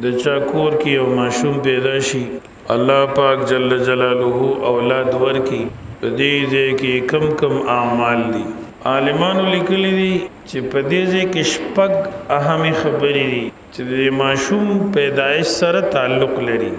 د چا کور کې یو ماشوم پیدا شي الله پاک جل جلاله اولاد ورکی په دې ځای کې کم کم اعمال دي عالمانو لیکلي دي چې په دې ځای کې شپږ اهمې خبرې دي چې د ماشوم پیدایش سره تعلق لري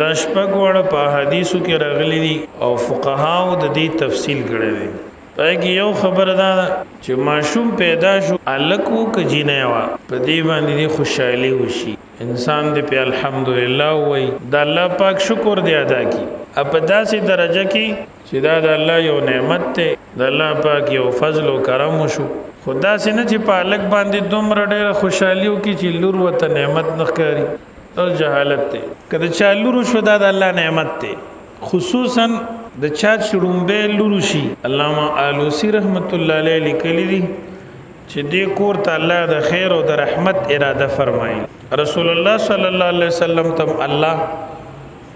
دا شپږ وړه په حدیثو کې راغلي دي او فقهاو د دې تفصیل کړی دی پای کې یو خبره ده چې ماشوم پیدا شو الکو کجینه وا په دې باندې خوشحالي وشي انسان دې په الحمدلله وای د الله پاک شکر دې ادا کی په داسې درجه کې چې دا د الله یو نعمت ته د الله پاک یو فضل او کرم وشو خدا سي نه چې په الک باندې دومره ډېر خوشحالي وکي چې لور وته نعمت نخکاری او جهالت ته کله چې لور شو دا د الله نعمت ته خصوصا د چا چړومبه لور شي علامه آلوسی رحمت الله علیه لیکلی دي چې دې کور ته الله د خیر او د رحمت اراده فرمایي رسول الله صلی الله علیه وسلم تم الله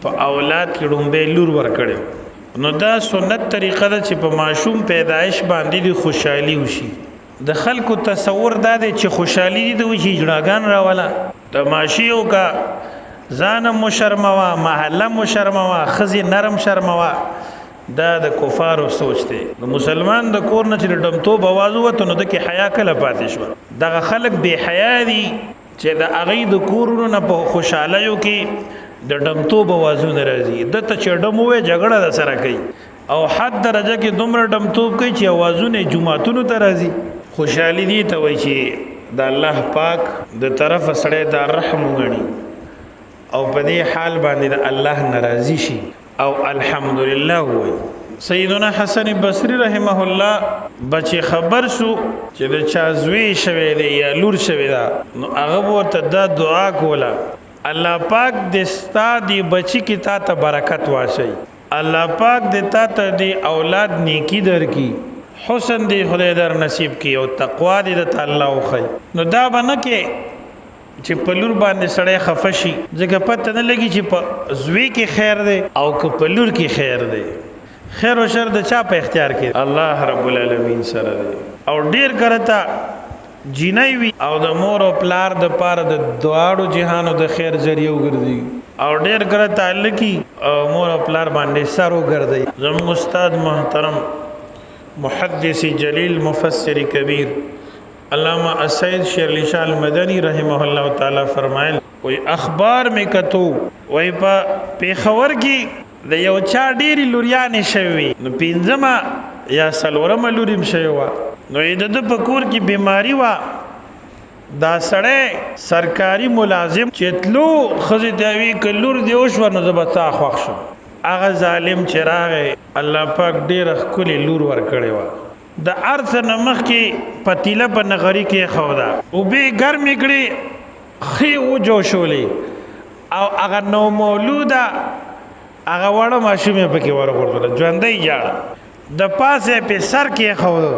په اولاد کې چړومبه لور ورکړي نو دا سنت طریقه ده چې په ماشوم پیدایش باندې د خوشحالي وشي د خلکو تصور دا دی چې خوشحالي دي د وشي جړاګان راولا تماشیو کا ځان مشرموا محله مشرموا خزي نرم شرموا دا د کفارو سوچ دی د مسلمان د کور نه چې ډمتوب आवाज وته نو د کې حیا کله پاتې شو دغه خلک بے حیا دي چې د اغې د کورونو نه په خوشاله یو کې د ډمتوب आवाजونه راځي د ته چې ډموي جګړه د سره کوي او حد درجه کې دومره ډمتوب کوي چې आवाजونه جمعهتونو ته راځي خوشحالي دي ته وایي چې د الله پاک د طرف سره د رحم غني او په دې حال باندې د الله ناراضي شي او الحمدلله وای سیدنا حسن بصری رحمه الله بچي خبر شو چې د چا زوی شوی دی یا لور شوی دا نو هغه ورته دا دعا کوله الله پاک دې ستا دی بچی کی تا ته برکت واشي الله پاک دې تا ته دی اولاد نیکی درکې حسن دی خدای در نصیب کی او تقوا دې د الله او خی نو دا بنه کې چې په لور باندې سړی خفشي ځکه پته نه لګي چې په زوی کې خیر دی او که په لور کې خیر دی خیر او شر د چا په اختیار کې الله رب العالمین سره دی او ډیر کرتا جینای وی او د مور او پلار د پاره د دواړو جهانو د خیر ذریعہ وګرځي او ډیر کرتا لکی او مور او پلار باندې سر وګرځي زموږ استاد محترم محدث جلیل مفسر کبیر علامہ السید شیر علی شاہ المدنی رحمہ اللہ تعالی فرمائل وی اخبار میں کتو وی پا پیخور کی د یو چا ډیری لوریانې شوی نو پینځما یا سلورم لوریم شوی نو د پکور کی بیماری وا دا سړی سرکاری ملازم چتلو خزی دیوی کلور دیوش ور نو زبتا خوښ شو هغه ظالم چراغ الله پاک ډیر خولي لور ور کړی وا د ارث نمخ کې پتیله په نغری کې خودا او به ګرمي کړي خي او جوشولې او هغه نو مولوده هغه وړه ماشومه پکې ورغورځول ژوندۍ جاړه د پاسه په سر کې خودا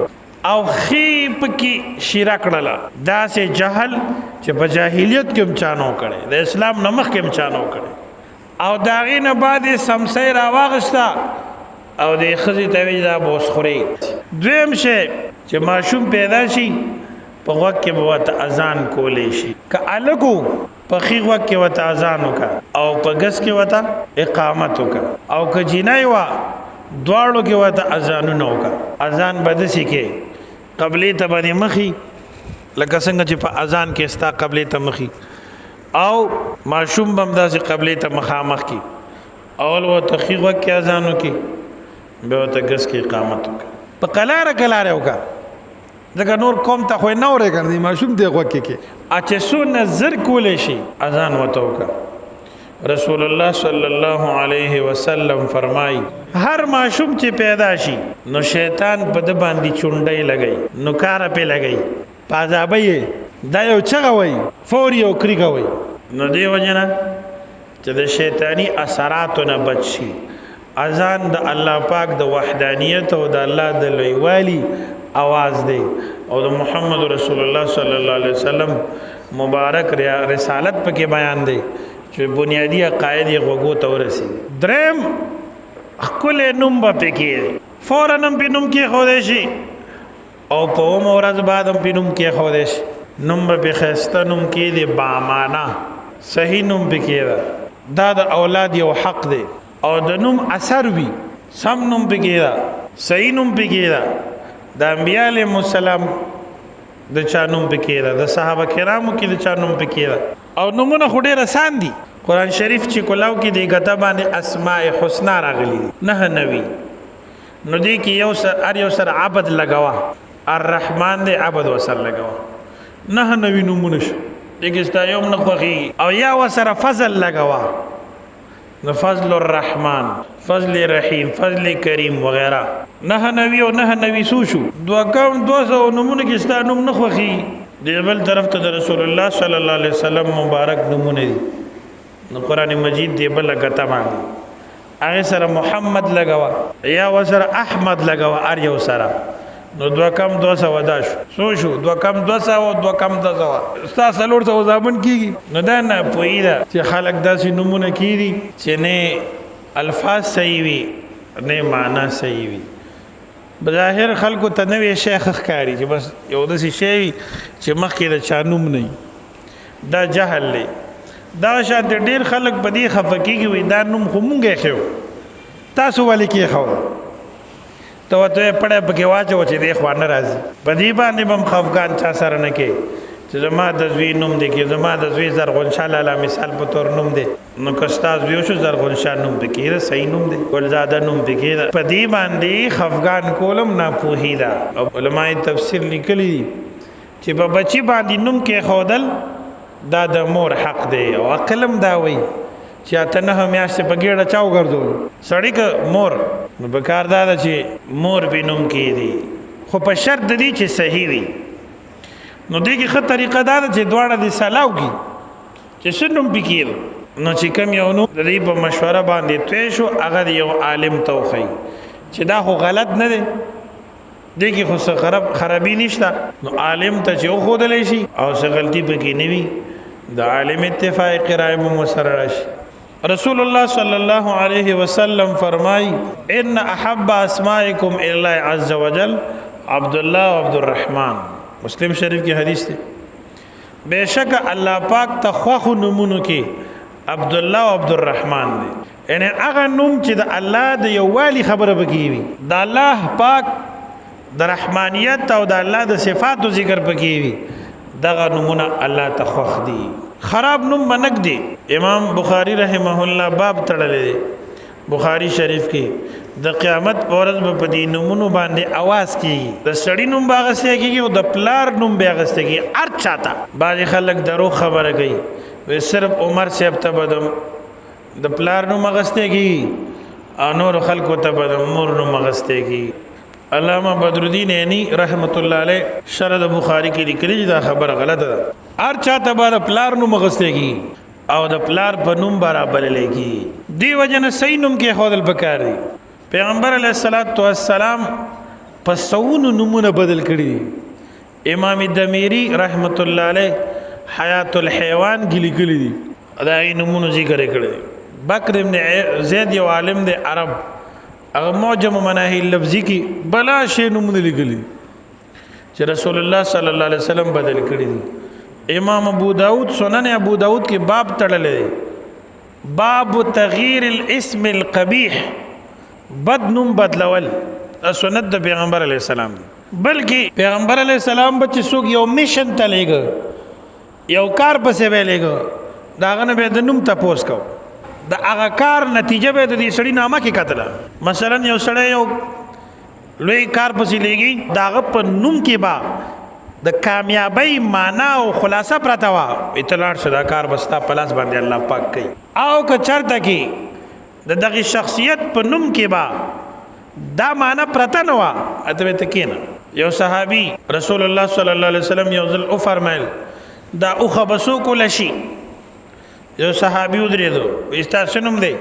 او خي پکې شیرا کړله دا سه جهل چې په جاهلیت کې چانو کړي د اسلام نمخ کې چانو کړي او داغې نه بعد سمسې را واغستا او د خزي توی دا بوس خوري دویم شي چې ماشوم پیدا شي په وخت کې بوته اذان کولې شي ک الګو په خي وخت کې وته اذان وکا او په غس کې وته اقامت وکا او ک جنای وا دواړو کې وته اذان نه وکا اذان بد شي کې قبلي ته باندې مخي لکه څنګه چې په اذان کې استا قبلي ته مخي او ماشوم بم داسې قبلي ته مخامخ کې اول وته خي وخت کې اذان وکي به ته غس کې اقامت وکړه په کلاره وکړه ځکه نور قوم ته خو نه اورې کړی ماشوم ته خو کې اچ سو نظر کولې شي اذان وته وکړه رسول الله صلی الله علیه وسلم فرمای هر ماشوم چې پیدا شي نو شیطان په د باندې چونډای لګي نو کار په لګي پازابې دا یو چغه وای فوري او کریګه وای نو دی وجنه چې د شیطانی اثراتو نه بچ شي اذان د الله پاک د وحدانیت او د الله د لویوالي आवाज دی او د محمد رسول الله صلی الله علیه وسلم مبارک رسالت پکې بیان دی چې بنیادی عقاید یې غوږو ته ورسي درم خپل نوم به پکې فورا نوم په نوم کې خو شي او په ورځ بعد هم په نوم کې خو شي نوم به خسته نوم کې دی با معنا صحیح نوم پکې ده دا د اولاد یو حق دی او د نوم اثر وي سم نوم پکې ده صحیح نوم پکې ده د انبیاء علیهم السلام د چا نوم پکې ده د صحابه کرامو کې د چا نوم پکې ده او نومونه خو ډېر آسان دي قرآن شریف چې کلاو کې دی ګټه باندې اسماء حسنا راغلي دي 99 نو دی کې یو سر عبد لګوا الرحمن دی عبد وسر لګوا 99 نومونه شو دغه ستا یو نه خوخي او یا وسره فضل لګوا نو فضل الرحمن فضل رحیم فضل کریم وغیرہ 99 او 99 سو شو 200 نومونه کې ستا نوم نه خوخي دی بل طرف ته د رسول الله صلی الله علیه وسلم مبارک نومونه دي نو قرآن مجید دی بل غتا باندې هغه سره محمد لګوا یا وسره احمد لګوا ار یو سره نو 2 کم 200 داش سو شو 2 کم 200 او 2 کم 200 ستا سلور ته ځامن کیږي نو دا نه پویدا چې خلق داسې نمونه کیږي چې نه الفاظ صحیح وي نه معنا صحیح وي بظاهر خلکو ته نوې شیخ ښکاري چې بس یو داسې شی چې مخکې د چا نوم نه دا جهل دی دا شان ډېر خلک په دې خفه کېږي وي دا نوم خو مونږ یې ښیو تاسو ولې کېښو ته ورته پړی پکې واچوه چې دی خوا نه راځي په دې باندې به هم خفګان چا سره نه کوې چې زما د زوی نوم دی کې زما د زوی زرغونشاه لالا مثال په طور نوم دی نو که ستا زوی شو زرغونشاه نوم پکې ده صحیح نوم دی ګلزاده نوم پکې ده په دې باندې خفګان کولم ناپوهي ده او علماء تفسیر لیکلي دي چې په بچي باندې نوم کېښودل دا د مور حق دی او عقلم دا وایي چې اته 9 میاشتې په ګېډه چا وګرځول سړی که مور نو پکار دا ده چې مور به نوم کېږدي خو په شرط د دې چې صحیح وي نو دې کې ښه طریقه دا ده چې دواړه دې سلا وکړي چې څه نوم پې کېږي نو چې کوم یو نوم د دې په مشوره باندې توی شو هغه د یو عالم ته وښیي چې دا خو غلط نه دی دې کې خو څه خرابي نشته نو عالم ته چې وښودلی شي او څه غلطي پکې نه وي د عالم اتفاق رائے مو سره راشي رسول الله صلی الله علیه وسلم فرمای ان احب اسماءکم الی الله عز وجل عبد الله و عبد الرحمن مسلم شریف کی حدیث دی بیشک الله پاک ته خو نمونو کې عبد الله و عبد الرحمن دی یعنی هغه نوم چې د الله د یووالي خبره پکې وي د الله پاک د رحمانیت او د الله د صفاتو ذکر پکې وي دغه نمونه الله ته خوښ دي خراب نوم بنک دی امام بخاری رحمه الله باب تړلې دی بخاری شریف کې د قیامت ورځ په دې نومونو باندې आवाज کیږي د سړی نوم باغسته کیږي او د پلار نوم باغسته کیږي ار چاته باز خلک درو خبره کوي و صرف عمر صاحب ته بدم د پلار نوم غسته کیږي او نور خلکو ته بدم مور نوم غسته کیږي علامہ بدر الدین عینی رحمت الله علیه شرح د بخاری کې لیکلي دا خبره غلطه ده هر چاته به پلار نوم غستېږي او د پلار په نوم برابر لګي دی وجنه صحیح نوم کې خودل پکار دی پیغمبر علیه الصلاۃ والسلام په سونو نومونه بدل کړي امام دمیری رحمت الله علیه حیات الحیوان کې لیکلي دي دا یې نومونه ذکر کړي بکر ابن زید یو عالم دی عرب اگر معجم مناهی لفظی کی بلا شی نمونه لګلی چې رسول الله صلی الله علیه وسلم بدل کړی دي امام ابو داود سنن ابو داود کې باب تړلې باب تغییر الاسم القبیح بد نوم بدلول سنت د پیغمبر علیه السلام بلکې پیغمبر علیه السلام بچ څوک یو میشن ته لګ یو کار پسې ویلېګ داغه نه به د نوم تاسو کو د هغه کار نتیجه به د دې سړی نامه کې کتله مثلا یو سړی یو لوی کار پسې لګي داغه په نوم کې با د کامیابی معنا او خلاصه پرته وا اطلاع شدا کار بستا پلاس باندې الله پاک کوي او که چرته کې د دغه شخصیت په نوم کې با دا معنا پرته نه وا اته ته کېنه یو صحابي رسول الله صلی الله علیه وسلم یو ځل او فرمایل دا او خبسو کول شي یو صحابي ودرېدو استاسو نوم دی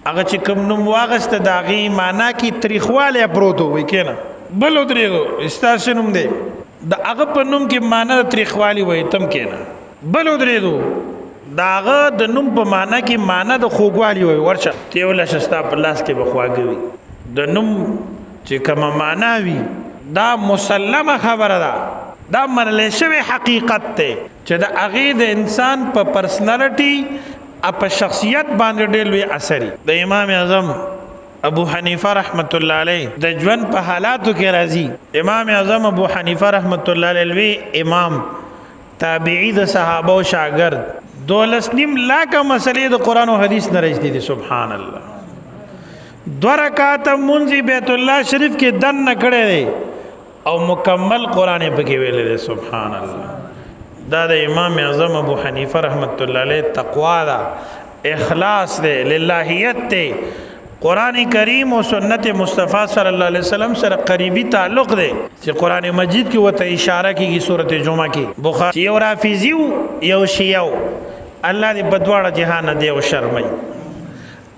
هغه چې کوم نوم واغسته د هغې معنا کې تریخوالی پروت وی کنه بل ودرېدو استاسو نوم دی د هغه په نوم کې معنا د تریخوالی وی تم کنه بل ودرېدو د هغه د نوم په معنا کې معنا د خوږوالي وی ورشه تیوله شستا په لاس کې به خواږه وي د نوم چې کومه معنا وي دا مسلمه خبره ده دا منل شوی حقیقت ته چې د هغې د انسان په پرسنالټي او په شخصیت باندې ډېر لوی اثر د امام اعظم ابو حنیفه رحمت الله علیه د ژوند په حالاتو کې راځي. امام اعظم ابو حنیفه رحمت الله علیه لوی امام تابعی د صحابه او شاګرد 12.5 لاکه مسلې د قرآن او حدیث نه راځي دي. سبحان الله. 2 رکعات منځ بیت الله شریف کې دن نه کړی دی او مکمل قرآن پکې ویلی دی. سبحان الله. دا د امام اعظم ابو حنیفه رحمت الله علیه تقوا ده، اخلاص دی، للهیت دی، قرآن کریم و سنت مصطفیٰ صلی اللہ علیہ وسلم سره قریبی تعلق دی چې قرآن مجید کې وته اشاره کیږي سورۃ جمعه کې. بخاری یو رافضی یو شیعو الله دې بدواړه جهان دی او شرمای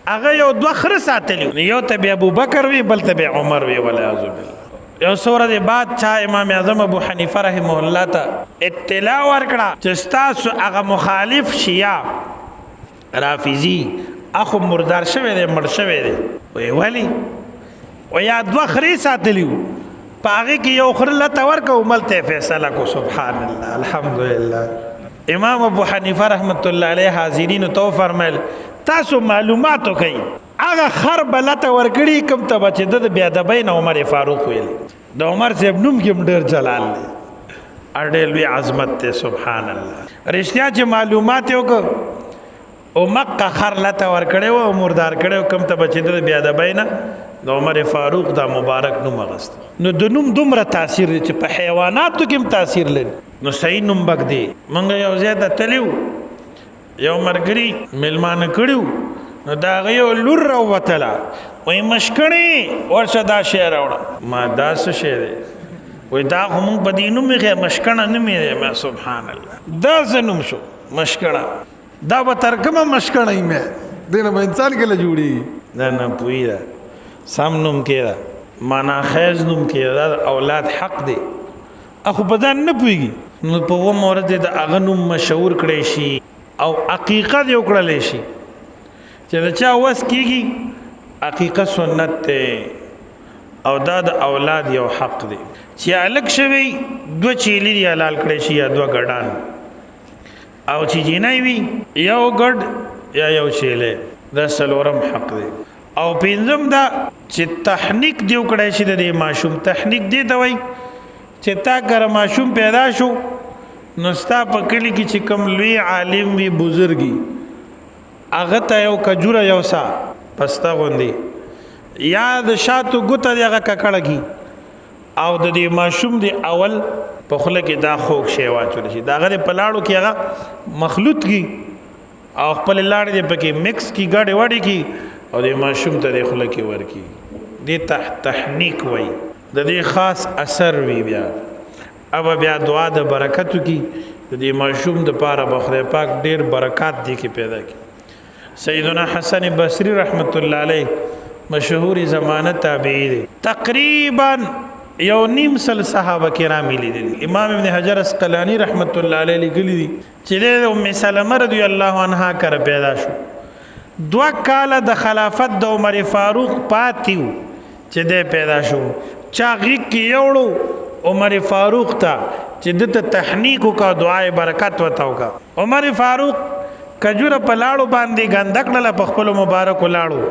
هغه یو دوه خره ساتلی، یو ته ابو بکر وی بل ته عمر وی والعیاذ بالله. یو سورۃ بعد چا امام اعظم ابو حنیفه رحمه الله ته اطلاع ورکړه چې تاسو هغه مخالف شیعه رافضی اخو مردار شوی دی، مړ شوی دی. وی ولی و یا دوه خرې ساتلی وو په هغې کې یو خره لته ورکړه ملته فیصله کو. سبحان الله. الحمدلله. امام ابو حنیفه رحمت الله علیه حاضرینو ته وفرمیل تاسو معلومات وکئ هغه خر به لته ورکړي کوم ته به چې د بېادبۍ نه عمر فاروق ویلی. د عمر صاحب نوم کې هم ډېر جلال دی، ډېر لوی عظمت دی. سبحان الله. رښتیا چې معلومات یې وکړه او مکه خر لته ورکړی و او مردار کړی و کوم ته به چې د بېادبۍ نه د عمر فاروق دا مبارک نوم اغست. نو د نوم دومره تاثیر دی چې په حیواناتو کې هم تاثیر لري. نو صحیح نوم بک دی. موږ یو ځای ته تلي وو، یو ملګري میلمانه کړي وو، نو د هغه یو لور راووتله، وایي مشکڼې ورشه دا شی راوړه. ما دا څه شی دی؟ وایي دا خو موږ په دې نوم ایښی مشکڼه نوم یې دی. ما سبحان الله. دا څه نوم شو مشکڼه؟ دا به تر کومه مشکڼه یې مې دې نه به انسان کله جوړېږي؟ دا نه پوهي ده سم نوم کې ده، معنا خیز نوم کې ده، دا اولاد حق دی. اخو په ځان نه پوهېږي نو په اووم ورځ د هغه نوم مشهور کړی شي او عقیقه دې وکړلی شي چې د چا وس کېږي. عقیقه سنت دی او دا د اولاد یو حق دی چې هلک شوی 2 چیلي دي حلال کړی شي یا 2 ګډان، او چې جینۍ وي یو ګډ یا یو چیلی، دا څلورم حق دی. او پنځم دا چې تحنیک دی وکړی شي د دې ماشوم. تحنیک دی ته وایي چې تا کره ماشوم پیدا شو نو ستا په کلي کې چې کوم لوی عالم وي بزرګي هغه ته یو کجوره یو سا پسته غوندې یا د شاتو ګوته دی هغه ککړه کي او د دې ماشوم دی اول په خوله کې دا خوږ شی واچولی شي، د هغه په لاړو کې هغه مخلوط کی او خپل لاړې دی پکې مکس کی ګډې وډې کی او د ماشوم ته د خوله کې ورکي. دې تحنیک وایي. د دې خاص اثر وي. بیا دعا د برکتو کی د دې ماشوم د پاره به خدای پاک ډېر برکات دی کې پیدا کی. سیدنا حسن بصری رحمت الله علیه مشهور زمانه تابعی دی، تقریبا 1.5 صحابه کرام لیدل. امام ابن حجر اسقلانی رحمت الله علیه لیکلی دی چې د ام سلمہ رضی الله عنها کر پیدا شو. 2 کاله د خلافت د عمر فاروق پاتیو چې د پیدا شو. چا غیږ کې یوړو عمر فاروق ته چې د تحنیک کا دعای برکت وتاو کا. عمر فاروق کجوره په لاړو باندې ګنده کړله په خپل مبارک لاړو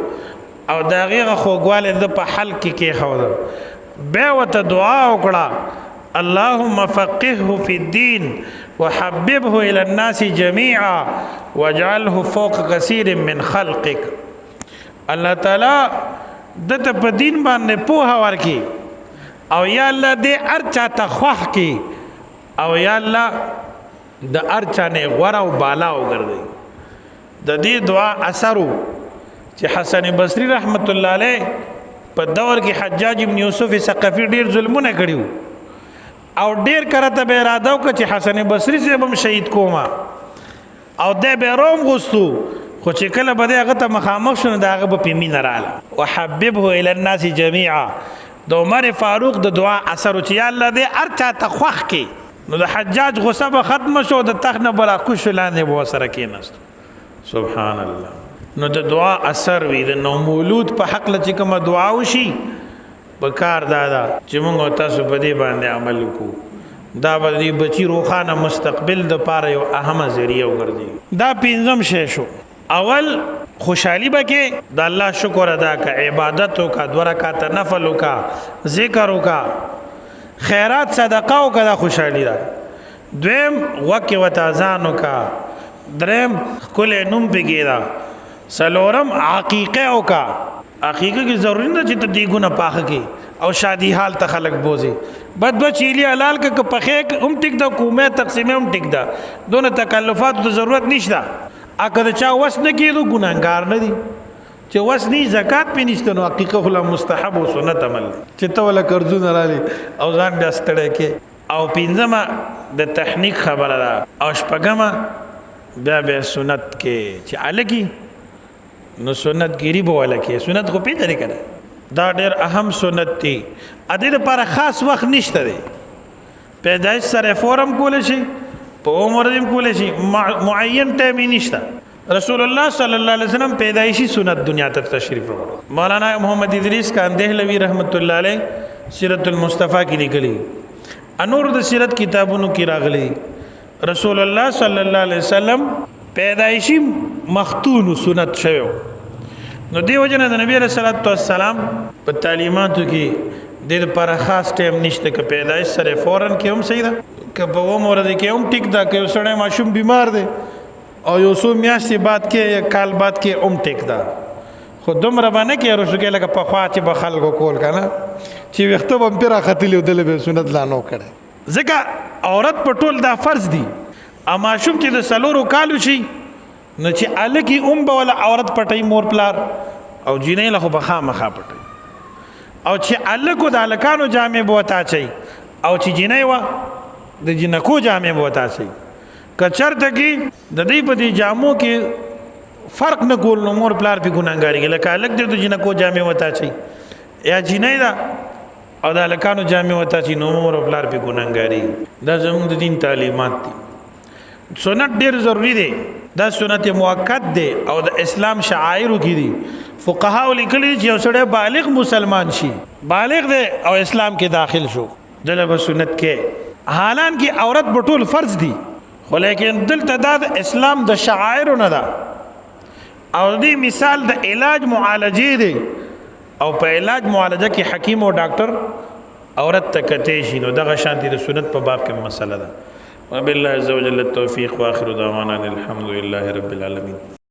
او د هغې خوږوالی د په حل کې کېښوده. بیا ورته دعا وکړه اللهم فقهه فی الدین وحببه الى الناس جميعا واجعله فوق كثير من خلقك. الله تعالی دته په دین باندې پوهه ورکي او یا الله دې هر چاته خوښ کړي او یا الله د هر چا نه غوره او بالا وګرځي. د دې دعا اثر چې حسن بصری رحمت الله علیه په دور کې حجاج ابن یوسف ثقفی ډیر ظلمونه کړیو او ډیر کرته به اراده وکړه چې حسن بصری صاحب هم شهید کوما او د به روم غوستو، خو چې کله به هغه ته مخامخ شونه د هغه په مینه رااله. وحببه الى الناس جميعا. د عمر فاروق د دعا اثر چې یا الله دې هر چا ته خوښ کړي. نو د حجاج غصه به ختم شو، د تخت نه بلا کوش لاندې به ورسره کېناست. سبحان الله. نو د دعا اثر وي. د نو مولود په حق له چې کومه دعا وشي په کار دا ده چې موږ تاسو په دې باندې عمل وکړو. دا به بچی روخانه مستقبل د پاره یو اهمه ذریعہ وګرځي. دا پنځم شی شو. اول خوشحالی بکې د الله شکر ادا کا، عبادت وکا، 2 رکعات نفل وکا، ذکر وکا، خیرات صدقه وکا، دا خوشحالی ده. دویم وکه وتازان وکا، دریم کل نوم بگی دا، سلورم عقیقه وکا. عقیقه کی ضروری نه چې ته دیګونه پاخه کی او شادی حال ته خلق بوزي. بد بچیلی حلال که پخې هم ټیک دا، کومه تقسیمه هم ټیک دا، دونه تکلفات ته ضرورت نشته. اګه چا وس نه کیدو ګناګار نه دي. چې وس نه زکات پې نشته نو عقیقه خلا مستحب او سنت عمل چې ته ولا قرضونه رالي او ځان بیا ستړی کې. او پنځمه د تحنیک خبره ده. او شپږمه بیا سنت کې چې الګي نو سنت ګيري به ولا کې سنت خو په طریقه ده. دا ډېر اهم سنت دی. ا دې لپاره خاص وخت نشته دی. پیدایش سره فورم کول شي، په عمر دې کول شي، معین ټایم نشته. رسول الله صلی الله علیه وسلم پیدایشی سنت دنیا ته تشریف راوړ. مولانا محمد ادریس کاندهلوی رحمت الله علیه سیرت المصطفی کې لیکلي، انور د سیرت کتابونو کې راغلي رسول الله صلی الله علیه وسلم پیدایشی مختون سنت شوی. نو دیو جن د نبی رسول الله والسلام په تعلیماتو کې د لپاره خاص ټایم نشته. که پیدایش سره فورن کې هم صحیح ده، که په عمر دې کې هم ټیک ده، که سړی ماشوم بیمار دی او یو څو میاشتې بعد کې یا کال بعد کې هم ټیک ده. خو دومره باندې کې رسو کې لکه په خوا چې به خلکو کول کنه چې وخت به پیرا ختلی او دل به سنت لا نو کړي. ځکه عورت په ټول دا فرض دي. ا ماشوم چې د سلورو کالو شي نو چې الکی به ولا عورت پټي مور پلار او جینې له خو بخا مخا پټي، او چې الکو د الکانو جامې بوتا چي او چې جینې وا د جنکو جامې بوتا چي. کچرته کې د دې په دې جامو کې فرق نه کول نو مور پلار په ګناګاری لکه الک د جنکو جامې وتا چي یا جینې دا او د الکانو جامې وتا چي نو مور پلار په ګناګاری. دا زموږ د دین تعلیمات دي. سنت ډیر ضروری دی. دا سنت موقت دی او د اسلام شعائر کې دي. فقها لیکلي چې یو سړی بالغ مسلمان شي، بالغ دی او اسلام کې داخل شو، دله به سنت کې. حالان کې عورت بټول فرض دي، خو لیکن دلته دا د اسلام د شعائر نه ده. او دې مثال د علاج معالجې دی، او په علاج معالجه کې حکیم او ډاکټر عورت ته کته شي. نو دغه شانتي د سنت په باب کې مسله ده. وبالله عز وجل التوفيق واخر دعوانا الحمد لله رب العالمين.